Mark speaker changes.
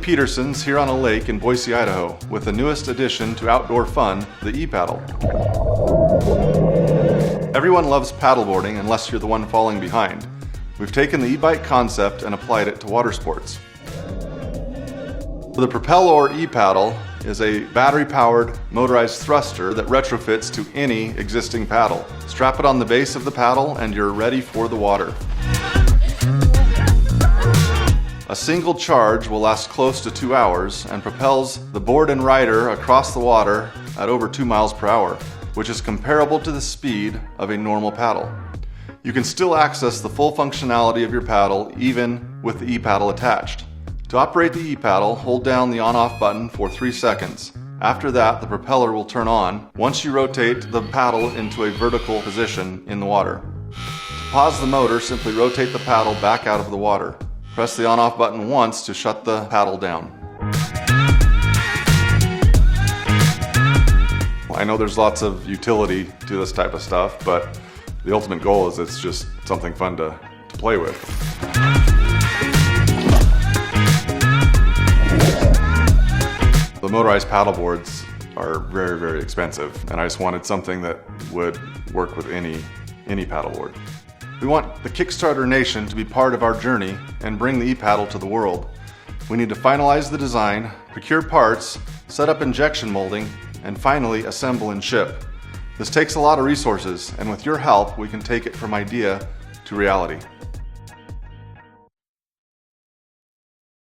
Speaker 1: Petersons here on a lake in Boise, Idaho, with the newest addition to outdoor fun, the e-paddle. Everyone loves paddleboarding unless you're the one falling behind. We've taken the e-bike concept and applied it to water sports. The PropelOAR e-paddle is a battery-powered motorized thruster that retrofits to any existing paddle. Strap it on the base of the paddle and you're ready for the water. A single charge will last close to 2 hours and propels the board and rider across the water at over 2 miles per hour, which is comparable to the speed of a normal paddle. You can still access the full functionality of your paddle even with the e-paddle attached. To operate the e-paddle, hold down the on-off button for 3 seconds. After that, the propeller will turn on once you rotate the paddle into a vertical position in the water. To pause the motor, simply rotate the paddle back out of the water. Press the on-off button once to shut the paddle down. I know there's lots of utility to this type of stuff, but the ultimate goal is it's just something fun to play with. The motorized paddle boards are very, very expensive, and I just wanted something that would work with any paddleboard. We want the Kickstarter Nation to be part of our journey and bring the e-paddle to the world. We need to finalize the design, procure parts, set up injection molding, and finally assemble and ship. This takes a lot of resources, and with your help, we can take it from idea to reality.